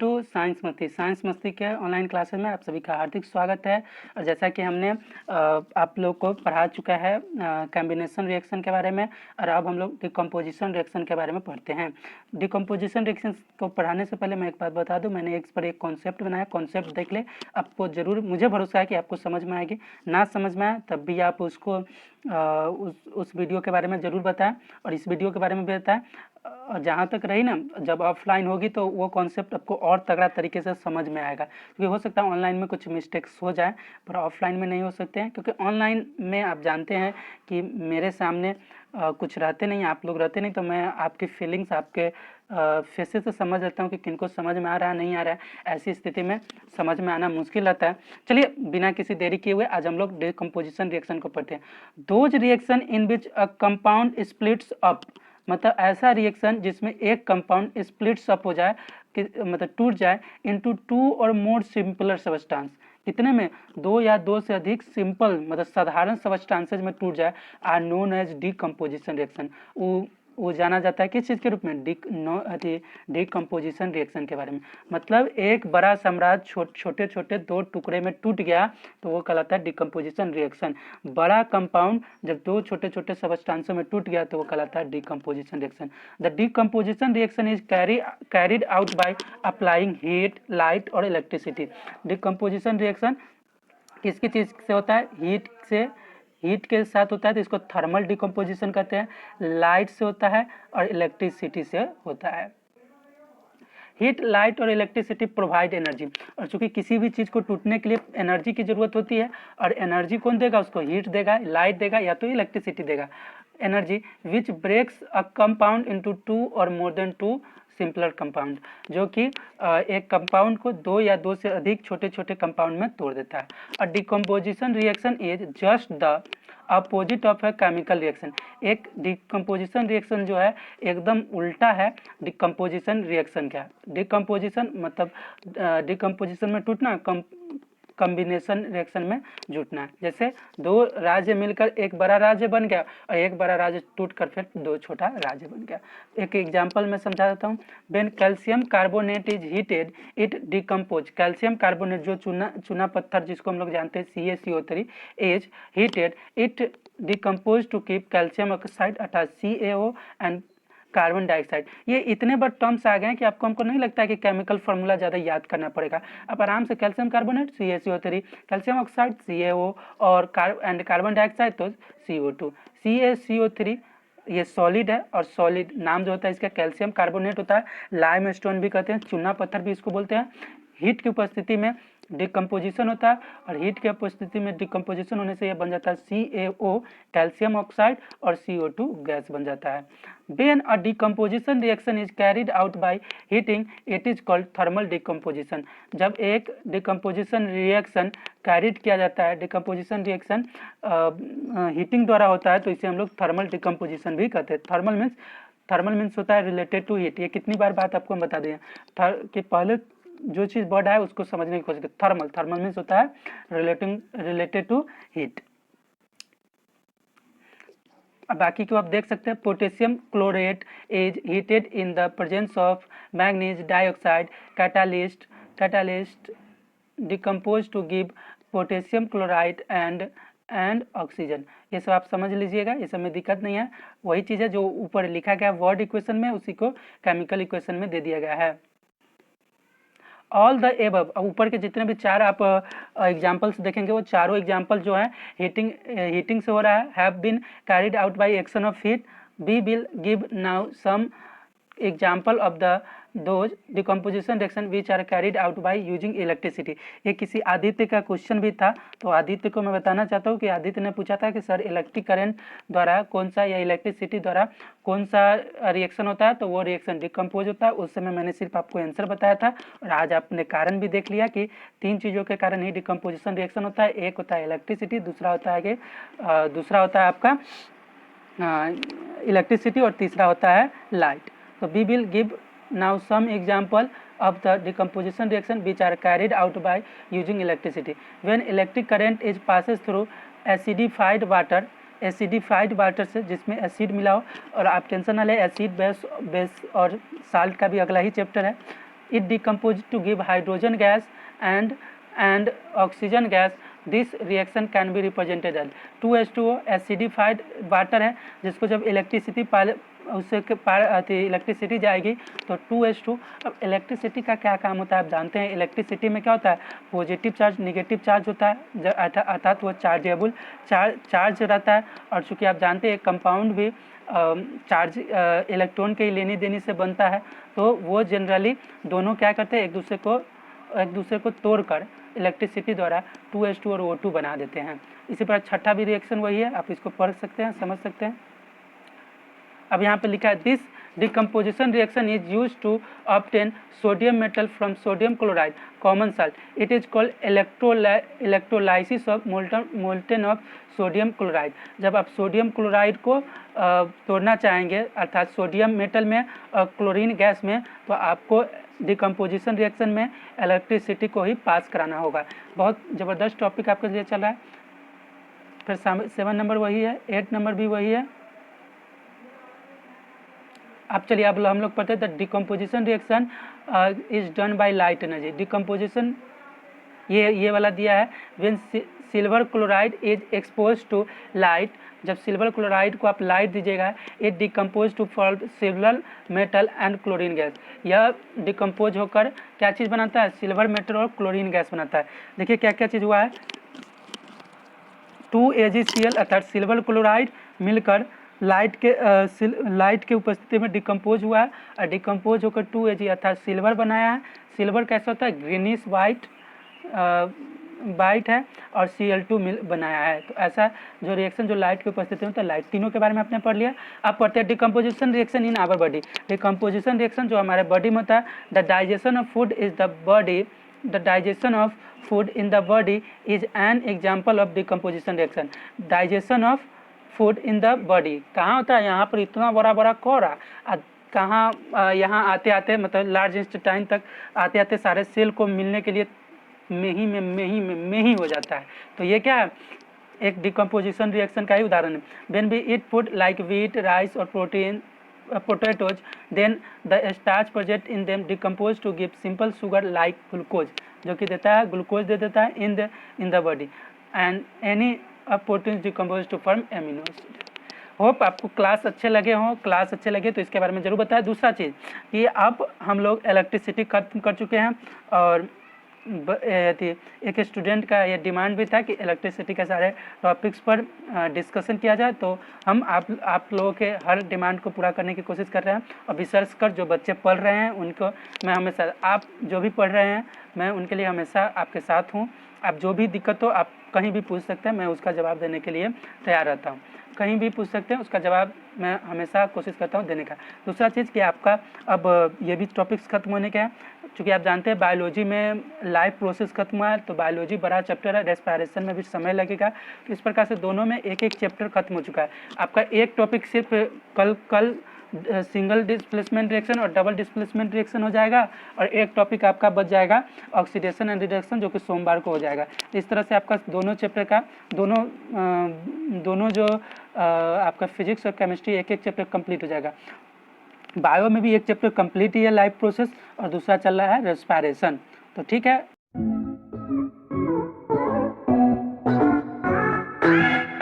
To science मस्ती के online classes में आप सभी का हार्दिक स्वागत है। और जैसा कि हमने आप लोग को पढ़ा चुका है कॉम्बिनेशन रिएक्शन के बारे में, और अब हम लोग डिकम्पोजिशन रिएक्शन के बारे में पढ़ते हैं। डिकम्पोजिशन रिएक्शन को पढ़ाने से पहले मैं एक बात बता दूं, मैंने एक पर एक कॉन्सेप्ट बनाया, कॉन्सेप्ट देख ले, आपको ज़रूर, मुझे भरोसा है कि आपको समझ में आएगी। ना समझ में आए तब भी आप उसको उस वीडियो के बारे में ज़रूर बताएं और इस वीडियो के बारे में भी बताएं। और जहाँ तक रही ना, जब ऑफलाइन होगी तो वो कॉन्सेप्ट आपको और तगड़ा तरीके से समझ में आएगा, क्योंकि हो सकता है ऑनलाइन में कुछ मिस्टेक्स हो जाए पर ऑफलाइन में नहीं हो सकते हैं, क्योंकि ऑनलाइन में आप जानते हैं कि मेरे सामने कुछ रहते नहीं, आप लोग रहते नहीं, तो मैं आपकी फीलिंग्स, आपके फेसेस से समझ लेता हूँ कि किनको समझ में आ रहा है नहीं आ रहा है। ऐसी स्थिति में समझ में आना मुश्किल रहता है। चलिए बिना किसी देरी किए हुए आज हम लोग डिकम्पोजिशन रिएक्शन को पढ़ते हैं। Those reaction in which a compound splits up, मतलब ऐसा रिएक्शन जिसमें एक कंपाउंड स्प्लिट्स अप हो जाए, मतलब टूट जाए इनटू टू और मोर सिंपलर सबस्टेंस। कितने में? दो या दो से अधिक सिंपल मतलब साधारण सबस्टेंसेज में टूट जाए, are known as decomposition reaction. वो जाना जाता है किस चीज़ के रूप में? डिकम्पोजिशन रिएक्शन के बारे में। मतलब एक बड़ा साम्राज्य छोटे छोटे दो टुकड़े में टूट गया तो वो कहलाता है डिकम्पोजिशन रिएक्शन। बड़ा कंपाउंड जब दो छोटे छोटे सबस्टेंसों में टूट गया तो वो कहलाता है decomposition reaction. The decomposition reaction is carried out by applying heat, light और इलेक्ट्रिसिटी। डिकम्पोजिशन रिएक्शन किसकी चीज़ से होता है? हीट से, हीट के साथ होता है तो इसको थर्मल डिकम्पोजिशन कहते हैं। लाइट से होता है और इलेक्ट्रिसिटी से होता है। हीट, लाइट और इलेक्ट्रिसिटी प्रोवाइड एनर्जी, और चूंकि किसी भी चीज़ को टूटने के लिए एनर्जी की जरूरत होती है, और एनर्जी कौन देगा? उसको हीट देगा, लाइट देगा या तो इलेक्ट्रिसिटी देगा। Energy which breaks a compound into two और more than two simpler compound, जो कि एक कंपाउंड को दो या दो से अधिक छोटे छोटे कंपाउंड में तोड़ देता है। और decomposition reaction is just the opposite of a chemical reaction. एक डिकम्पोजिशन रिएक्शन जो है एकदम उल्टा है डिकम्पोजिशन रिएक्शन का। डिकम्पोजिशन मतलब डिकम्पोजिशन में टूटना, कॉम्बिनेशन रिएक्शन में जुटना है। जैसे दो राज्य मिलकर एक बड़ा राज्य बन गया और एक बड़ा राज्य टूटकर फिर दो छोटा राज्य बन गया। एक एग्जांपल मैं समझा देता हूँ। When calcium carbonate is heated it decompose. Calcium carbonate जो चूना पत्थर जिसको हम लोग जानते हैं CaCO3 is heated it decompose to keep calcium oxide attach CaO and carbon dioxide. ये इतने बड़े टर्म्स आ गए हैं कि हमको नहीं लगता है कि केमिकल फार्मूला ज़्यादा याद करना पड़ेगा। आप आराम से calcium carbonate CaCO3, calcium oxide CaO और कार्बन डाइऑक्साइड तो CO2। CaCO3 ये सॉलिड है, और सॉलिड नाम जो होता है इसका कैल्शियम कार्बोनेट होता है। लाइम स्टोन भी कहते हैं, चूना पत्थर भी इसको बोलते हैं। हीट की उपस्थिति में डिकम्पोजिशन होता है, और हीट की उपस्थिति में डिकम्पोजिशन होने से यह बन जाता है CaO कैल्शियम ऑक्साइड और CO2 गैस बन जाता है। When a decomposition reaction is carried out by heating, it is called thermal decomposition। जब एक डिकम्पोजिशन रिएक्शन कैरिड किया जाता है, डिकम्पोजिशन रिएक्शन हीटिंग द्वारा होता है, तो इसे हम लोग थर्मल डिकम्पोजिशन भी कहते हैं। थर्मल मीन्स होता है रिलेटेड टू हीट। ये कितनी बार बात आपको बता दी है कि पहले जो चीज़ वर्ड है उसको समझने की कोशिश करें। थर्मल मीन्स होता है रिलेटेड टू हीट। बाकी को आप देख सकते हैं। Potassium chlorate is heated in the presence of manganese dioxide catalyst decompose to give potassium chloride and oxygen. ये सब आप समझ लीजिएगा, ये सब में दिक्कत नहीं है। वही चीज़ है जो ऊपर लिखा गया वर्ड इक्वेशन में, उसी को केमिकल इक्वेशन में दे दिया गया है। ऑल द एबव, ऊपर के जितने भी चार आप एग्जाम्पल्स देखेंगे वो चारों एग्जाम्पल जो है हीटिंग से हो रहा है, have been carried out by action of heat. We will give now some example of the those decomposition reaction which are carried out by using electricity. ये किसी आदित्य का क्वेश्चन भी था, तो आदित्य को मैं बताना चाहता हूँ कि आदित्य ने पूछा था कि सर इलेक्ट्रिक करंट द्वारा कौन सा या इलेक्ट्रिसिटी द्वारा कौन सा रिएक्शन होता है, तो वो रिएक्शन डिकम्पोज होता है। उस समय मैंने सिर्फ आपको आंसर बताया था, और आज आपने कारण भी देख लिया कि तीन चीज़ों के कारण ही डिकम्पोजिशन रिएक्शन होता है। एक होता है इलेक्ट्रिसिटी, दूसरा होता है आपका इलेक्ट्रिसिटी, और तीसरा होता है लाइट। तो we will give now some example of the decomposition reaction which are carried out by using electricity. When electric current is passes through acidified water, acidified water से जिसमें एसिड मिला हो, और आप टेंशन ना लें, एसिड बेस और salt का भी अगला ही चैप्टर है। It decompose to give hydrogen gas and oxygen gas. This reaction can be represented as 2H2O acidified water है, जिसको जब इलेक्ट्रिसिटी उससे इलेक्ट्रिसिटी जाएगी तो 2H2। अब इलेक्ट्रिसिटी का क्या काम होता है आप जानते हैं। इलेक्ट्रिसिटी में क्या होता है, पॉजिटिव चार्ज नेगेटिव चार्ज होता है, अर्थात वो चार्जेबल चार्ज रहता है। और चूँकि आप जानते हैं कंपाउंड भी चार्ज इलेक्ट्रॉन के लेनी देनी से बनता है, तो वो जनरली दोनों क्या करते हैं, एक दूसरे को तोड़कर इलेक्ट्रिसिटी द्वारा 2H2 और O2 बना देते हैं। इसी प्रकार छठा भी रिएक्शन वही है, आप इसको पढ़ सकते हैं, समझ सकते हैं। अब यहाँ पे लिखा है this decomposition reaction is use to obtain sodium metal from sodium chloride common salt. It is called electrolysis of molten of sodium chloride. जब आप सोडियम क्लोराइड को तोड़ना चाहेंगे, अर्थात सोडियम मेटल में और क्लोरीन गैस में, तो आपको डिकम्पोजिशन रिएक्शन में इलेक्ट्रिसिटी को ही पास कराना होगा। बहुत ज़बरदस्त टॉपिक आपके लिए चल रहा है। फिर 7 नंबर वही है, 8 नंबर भी वही है। अब चलिए अब हम लोग पढ़ते हैं the decomposition reaction is done by light energy. Decomposition ये वाला दिया है, when silver chloride is expose to light. जब सिल्वर क्लोराइड को आप लाइट दीजिएगा, it decompose to form silver metal and chlorine gas. यह डिकम्पोज होकर क्या चीज़ बनाता है, सिल्वर मेटल और क्लोरीन गैस बनाता है। देखिए क्या क्या चीज़ हुआ है, 2AgCl अर्थात सिल्वर क्लोराइड मिलकर लाइट के उपस्थिति में डिकम्पोज हुआ है, और डिकम्पोज होकर 2Ag अर्थात सिल्वर बनाया है। सिल्वर कैसा होता है, ग्रीनिश वाइट है, और Cl2 बनाया है। तो ऐसा जो रिएक्शन जो लाइट की उपस्थिति में होता है, लाइट तीनों के बारे में आपने पढ़ लिया। अब पढ़ते हैं decomposition reaction in our body. Decomposition reaction जो हमारे बॉडी में होता है, the digestion of food in the body is an example of decomposition reaction. Digestion of food in the body कहाँ होता है, यहाँ पर इतना बड़ा कोहरा, कहाँ यहाँ आते आते मतलब लार्ज इंटेस्टाइन तक आते आते सारे सेल को मिलने के लिए में ही हो जाता है। तो ये क्या है, एक डिकम्पोजिशन रिएक्शन का ही उदाहरण है। When we eat food like wheat, rice और potatoes, then the starch present in them decompose to give simple sugar like glucose, जो कि देता है ग्लूकोज दे देता है in the body, and any proteins decompose to form amino acid. Hope आपको class अच्छे लगे तो इसके बारे में जरूर बताएं। दूसरा चीज़ कि अब हम लोग इलेक्ट्रिसिटी खत्म कर चुके हैं, और एक स्टूडेंट का ये डिमांड भी था कि इलेक्ट्रिसिटी के सारे टॉपिक्स पर डिस्कशन किया जाए, तो हम आप लोगों के हर डिमांड को पूरा करने की कोशिश कर रहे हैं। और विशेष कर जो बच्चे पढ़ रहे हैं उनको मैं हमेशा, आप जो भी पढ़ रहे हैं मैं उनके लिए हमेशा आपके साथ हूँ। आप जो भी दिक्कत हो आप कहीं भी पूछ सकते हैं, मैं उसका जवाब देने के लिए तैयार रहता हूँ। कहीं भी पूछ सकते हैं, उसका जवाब मैं हमेशा कोशिश करता हूँ देने का। दूसरा चीज़ कि आपका अब ये भी टॉपिक्स खत्म होने के हैं, क्योंकि आप जानते हैं बायोलॉजी में लाइफ प्रोसेस खत्म हुआ है, तो बायोलॉजी बड़ा चैप्टर है, रेस्पिरेशन में भी समय लगेगा। तो इस प्रकार से दोनों में एक चैप्टर खत्म हो चुका है। आपका एक टॉपिक सिर्फ कल सिंगल डिस्प्लेसमेंट रिएक्शन और डबल डिस्प्लेसमेंट रिएक्शन हो जाएगा, और एक टॉपिक आपका बच जाएगा ऑक्सीडेशन एंड रिडक्शन, जो कि सोमवार को हो जाएगा। इस तरह से आपका दोनों चैप्टर का दोनों जो आपका फिजिक्स और केमिस्ट्री एक चैप्टर कंप्लीट हो जाएगा। बायो में भी एक चैप्टर कंप्लीट ही है लाइफ प्रोसेस, और दूसरा चल रहा है रेस्पिरेशन। तो ठीक है,